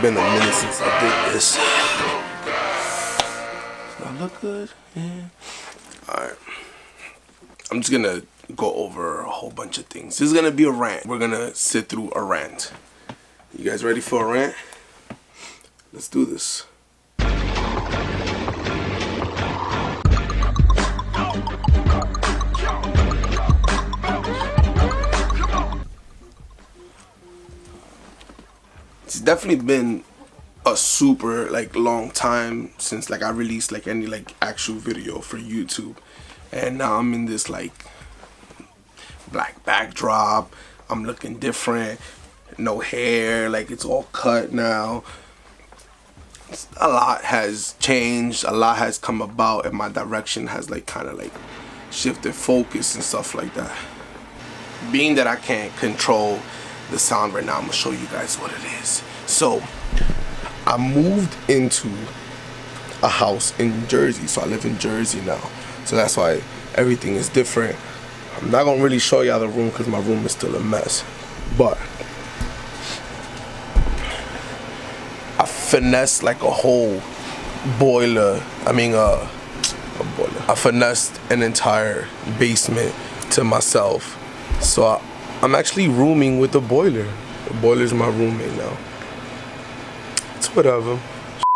been a minute since I did this. Does that look good? Yeah. Alright. I'm just gonna go over a whole bunch of things. This is gonna be a rant. We're gonna sit through a rant. You guys ready for a rant? Let's do this. It's definitely been a super long time since I released any actual video for YouTube, and now I'm in this black backdrop. I'm looking different, no hair, it's all cut now. A lot has changed, a lot has come about, and my direction has kind of shifted focus and stuff like that. Being that I can't control the sound right now, I'm gonna show you guys what it is. So I moved into a house in Jersey, so I live in Jersey now, so that's why everything is different. I'm not gonna really show y'all the room because my room is still a mess, but I finessed a whole boiler. I finessed an entire basement to myself, so I'm actually rooming with the boiler. The boiler's my roommate now. It's whatever.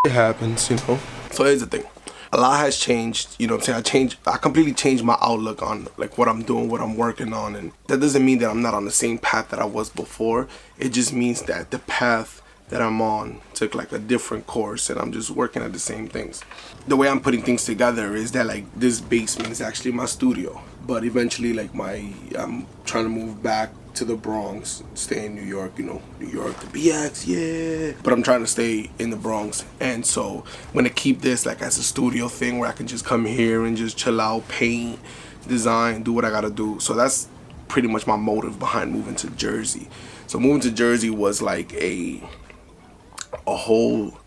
Shit happens, you know. So here's the thing. A lot has changed, you know what I'm saying? I completely changed my outlook on what I'm doing, what I'm working on, and that doesn't mean that I'm not on the same path that I was before. It just means that the path that I'm on took a different course, and I'm just working at the same things. The way I'm putting things together is that this basement is actually my studio, but eventually I'm trying to move back to the Bronx, stay in New York, you know, New York, the BX, yeah. But I'm trying to stay in the Bronx, and so I'm gonna keep this as a studio thing where I can just come here and just chill out, paint, design, do what I gotta do. So that's pretty much my motive behind moving to Jersey. So moving to Jersey was a whole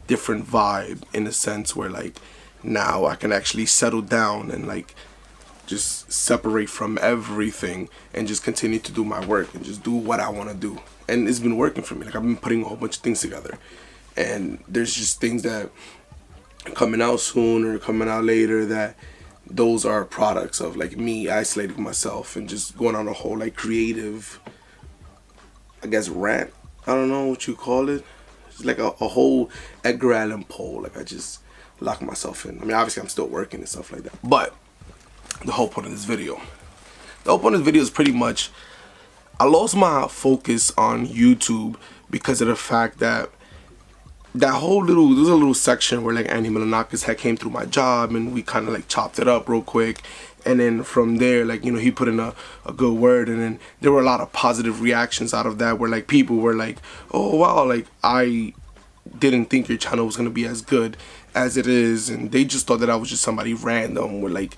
different vibe, in a sense where now I can actually settle down and just separate from everything and just continue to do my work and just do what I want to do. And it's been working for me. I've been putting a whole bunch of things together, and there's just things that are coming out soon or coming out later that those are products of me isolating myself and just going on a whole creative, I guess, rant. I don't know what you call it. It's a whole Edgar Allan Poe. I just lock myself in. I mean, obviously I'm still working and stuff like that, but the whole point of this video is pretty much I lost my focus on YouTube because of the fact that there was a little section where Andy Milanakis had came through my job, and we kind of chopped it up real quick, and then from there he put in a good word, and then there were a lot of positive reactions out of that where people were oh wow, I didn't think your channel was gonna be as good as it is, and they just thought that I was just somebody random with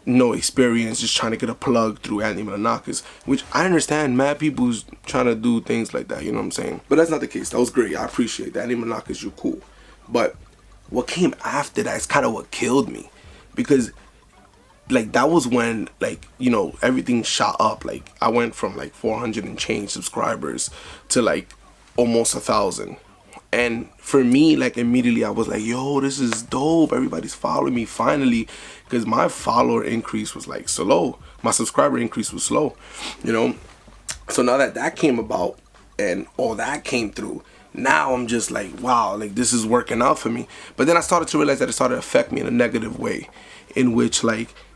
no experience just trying to get a plug through Andy Milanakis, which I understand mad people's trying to do things like that, you know what I'm saying? But that's not the case. That was great. I appreciate that. Andy Milanakis, you're cool. But what came after that is kind of what killed me, because that was when everything shot up. I went from 400 and change subscribers to almost 1,000. And for me, immediately I was yo, this is dope. Everybody's following me finally, because my follower increase was slow. My subscriber increase was slow, you know? So now that came about and all that came through, now I'm just wow, this is working out for me. But then I started to realize that it started to affect me in a negative way, in which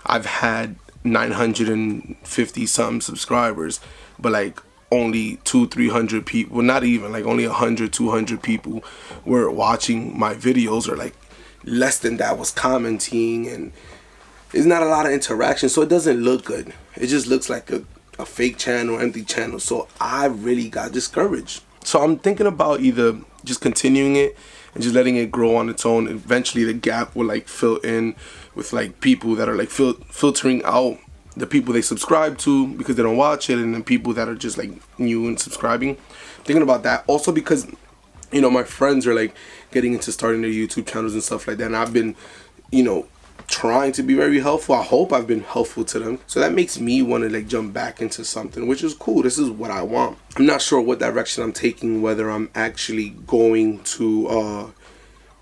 I've had 950 some subscribers, but only 200-300 people, well, not even, only 100-200 people were watching my videos, or less than that was commenting, and there's not a lot of interaction, so it doesn't look good. It just looks like a fake channel, empty channel. So I really got discouraged. So I'm thinking about either just continuing it and just letting it grow on its own. Eventually the gap will fill in with people that are filtering out the people they subscribe to because they don't watch it, and then people that are just new and subscribing. Thinking about that also because my friends are getting into starting their YouTube channels and stuff like that, and I've been trying to be very helpful. I hope I've been helpful to them. So that makes me want to like jump back into something, which is cool. This is what I want. I'm not sure what direction I'm taking, whether I'm actually going to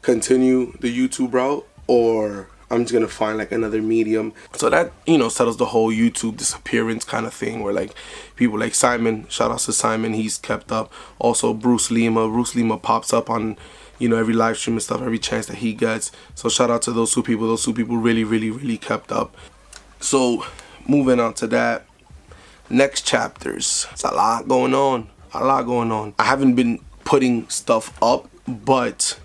continue the YouTube route or I'm just gonna find like another medium. So that, you know, settles the whole YouTube disappearance kind of thing, where like people like Simon, shout out to Simon, he's kept up. Also Bruce Lima pops up on, you know, every live stream and stuff, every chance that he gets. So shout out to those two people. Those two people really kept up. So moving on to that, next chapters. It's a lot going on. I haven't been putting stuff up, but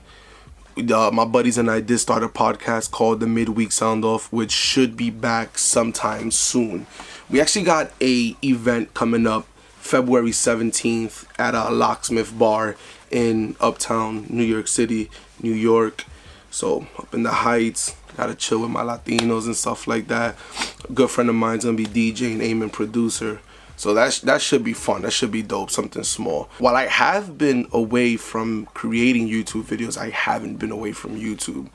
my buddies and I did start a podcast called the Midweek Sound Off, which should be back sometime soon. We actually got a event coming up February 17th at a Locksmith Bar in Uptown New York City, New York. So up in the Heights, gotta chill with my Latinos and stuff like that. A good friend of mine's gonna be DJing, aiming producer. So that should be fun. That should be dope. Something small. While I have been away from creating YouTube videos, I haven't been away from YouTube.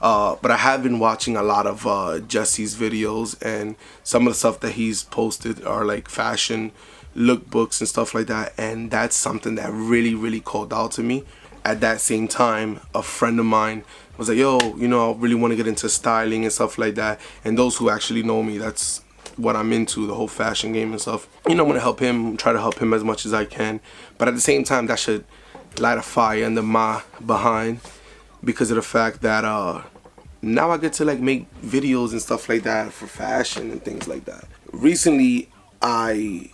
But I have been watching a lot of Jesse's videos, and some of the stuff that he's posted are like fashion lookbooks and stuff like that, and that's something that really called out to me. At that same time, a friend of mine was like, yo, you know, I really want to get into styling and stuff like that. And those who actually know me, that's what I'm into, the whole fashion game and stuff. You know, I'm gonna help him, try to help him as much as I can, but at the same time, that should light a fire under my behind, because of the fact that now I get to like make videos and stuff like that for fashion and things like that. Recently I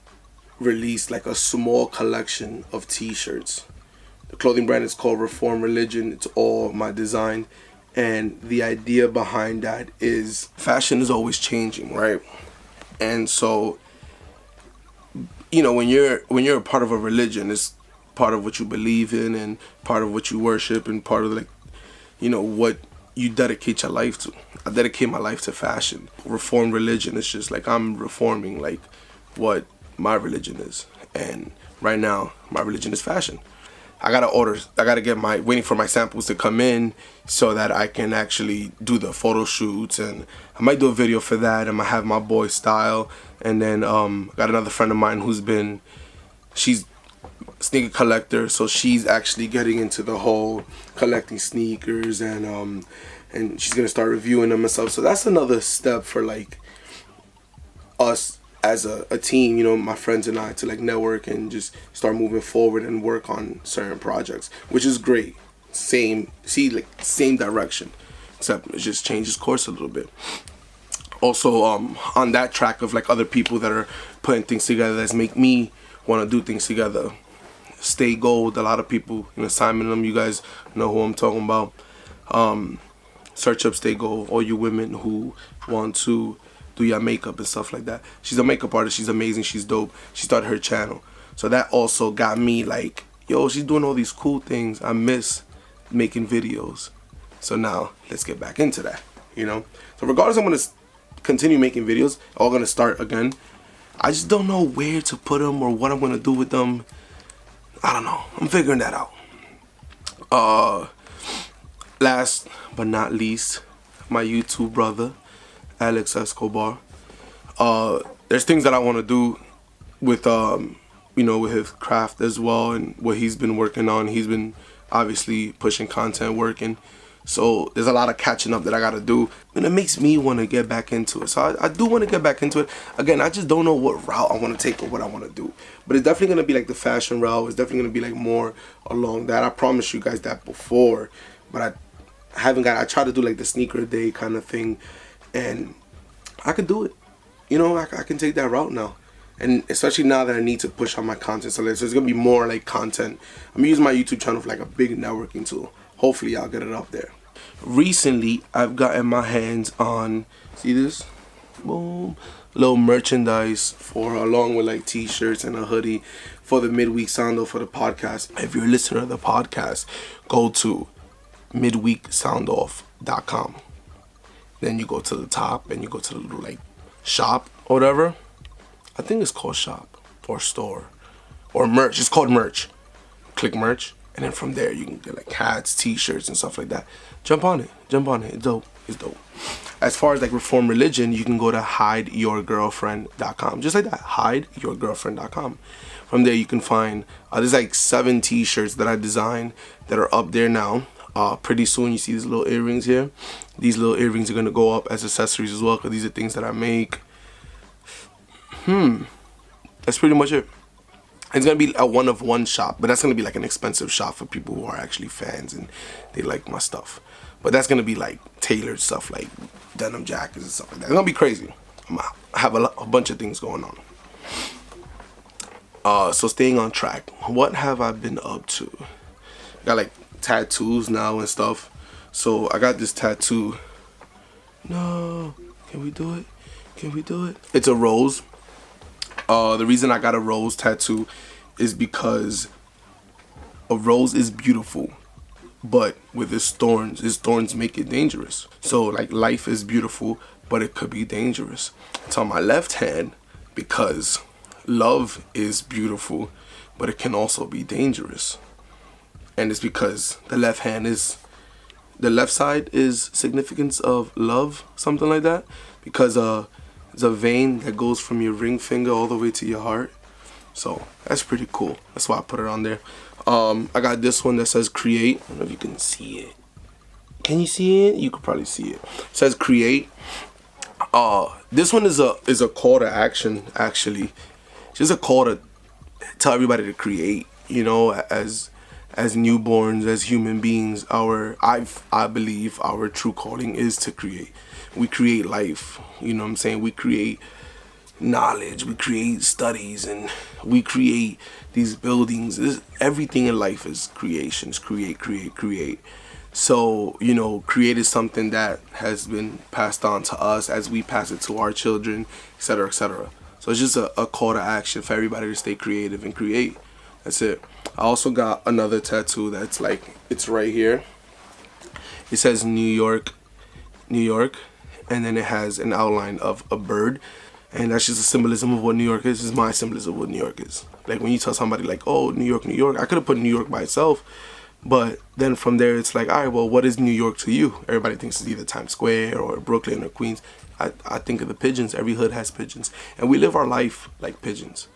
released like a small collection of t-shirts. The clothing brand is called Reform Religion. It's all my design, and the idea behind that is fashion is always changing, right? And so, you know, when you're a part of a religion, it's part of what you believe in and part of what you worship and part of, like, you know, what you dedicate your life to. I dedicate my life to fashion. Reform religion, it's just like I'm reforming like what my religion is, and right now my religion is fashion. I gotta get waiting for my samples to come in so that I can actually do the photo shoots, and I might do a video for that. I might have my boy Style, and then got another friend of mine she's a sneaker collector, so she's actually getting into the whole collecting sneakers, and she's gonna start reviewing them and stuff. So that's another step for like us as a team, you know, my friends and I, to like network and just start moving forward and work on certain projects, which is great. Same direction, except it just changes course a little bit. Also, on that track of like other people that are putting things together that make me want to do things together. StayGold, a lot of people, you know, Simon and them, you guys know who I'm talking about. Search up StayGold, all you women who want to do your makeup and stuff like that. She's a makeup artist. She's amazing. She's dope. She started her channel. So that also got me like, yo, she's doing all these cool things. I miss making videos. So now let's get back into that, you know? So regardless, I'm going to continue making videos. All going to start again. I just don't know where to put them or what I'm going to do with them. I don't know. I'm figuring that out. Last but not least, my YouTube brother, Alex Escobar. There's things that I want to do with you know, with his craft as well, and what he's been working on. He's been obviously pushing content, working, so there's a lot of catching up that I gotta do, and it makes me want to get back into it. So I do want to get back into it again. I just don't know what route I want to take or what I want to do, but it's definitely gonna be like the fashion route. It's definitely gonna be like more along that. I promised you guys that before, but I tried to do like the sneaker day kind of thing, and I could do it. You know, I can take that route now. And especially now that I need to push on my content. So it's going to be more like content. I'm using my YouTube channel for like a big networking tool. Hopefully I'll get it up there. Recently, I've gotten my hands on, see this? Boom. Little merchandise along with like t-shirts and a hoodie for the Midweek Sound Off for the podcast. If you're a listener of the podcast, go to midweeksoundoff.com. Then you go to the top and you go to the little like shop or whatever. I think it's called shop or store or merch. It's called merch. Click merch, and then from there you can get like hats, t-shirts and stuff like that. Jump on it. It's dope. as far as like reform religion, you can go to hideyourgirlfriend.com, just like that, hideyourgirlfriend.com. From there you can find there's like 7 t-shirts that I designed that are up there now. Pretty soon you see these little earrings here. These little earrings are gonna go up as accessories as well, because these are things that I make. That's pretty much it. It's gonna be a one-of-one shop, but that's gonna be like an expensive shop for people who are actually fans and they like my stuff. But that's gonna be like tailored stuff, like denim jackets and stuff like that. It's gonna be crazy. I'm gonna have a bunch of things going on. So staying on track, what have I been up to? I got like tattoos now and stuff. So I got this tattoo. No, can we do it? Can we do it? It's a rose. The reason I got a rose tattoo is because a rose is beautiful, but with its thorns make it dangerous. So like life is beautiful, but it could be dangerous. It's on my left hand because love is beautiful, but it can also be dangerous. And it's because the left side is significance of love, something like that, because there's a vein that goes from your ring finger all the way to your heart. So that's pretty cool. That's why I put it on there. I got this one that says create. I don't know if you can see it. Can you see it? You could probably see it. It says create. This one is a call to action, actually. Just a call to tell everybody to create, you know, as newborns, as human beings. I believe our true calling is to create. We create life, you know what I'm saying? We create knowledge, we create studies, and we create these buildings. Everything in life is creations. Create. So, you know, create is something that has been passed on to us as we pass it to our children, etc., etc. So it's just a call to action for everybody to stay creative and create. That's it. I also got another tattoo that's like, it's right here. It says New York, and then it has an outline of a bird, and that's just a symbolism of what New York is. This is my symbolism of what New York is. Like when you tell somebody like, oh, New York, I could have put New York by itself, but then from there it's like, all right, well, what is New York to you? Everybody thinks it's either Times Square or Brooklyn or Queens. I think of the pigeons. Every hood has pigeons, and we live our life like pigeons,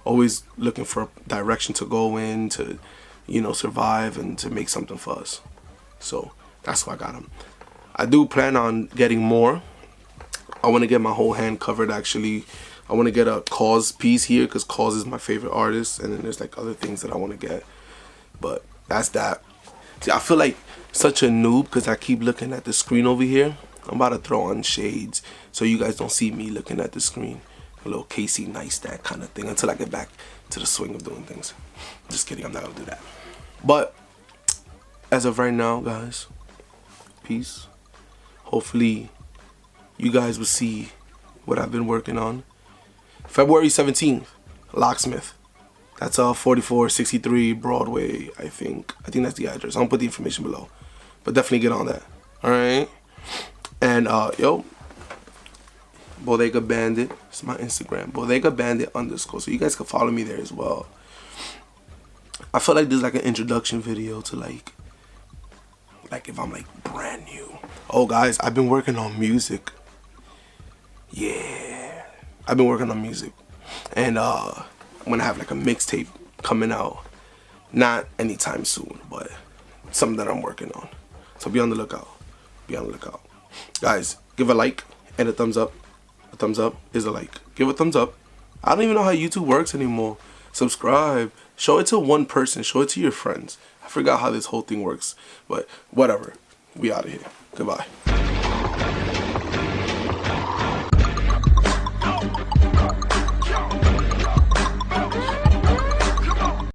always looking for a direction to go in, to, you know, survive and to make something for us. So that's why I got them. I do plan on getting more. I want to get my whole hand covered, actually. I want to get a Cause piece here because Cause is my favorite artist, and then there's like other things that I want to get. But that's that. See, I feel like such a noob because I keep looking at the screen over here. I'm about to throw on shades so you guys don't see me looking at the screen. A little Casey Neistat kind of thing until I get back to the swing of doing things. Just kidding, I'm not gonna do that. But as of right now, guys, peace. Hopefully you guys will see what I've been working on. February 17th, Locksmith. That's 4463 Broadway, I think. I think that's the address. I'll put the information below. But definitely get on that. Alright? And Bodega Bandit. It's my Instagram. Bodega Bandit _ So you guys can follow me there as well. I feel like this is like an introduction video to like if I'm like brand new. Oh guys, I've been working on music. Yeah. I've been working on music. And I'm gonna have like a mixtape coming out. Not anytime soon, but something that I'm working on. So be on the lookout. Be on the lookout. Guys, give a like and a thumbs up. A thumbs up is a like. Give a thumbs up. I don't even know how YouTube works anymore. Subscribe. Show it to one person. Show it to your friends. I forgot how this whole thing works. But whatever. We out of here. Goodbye.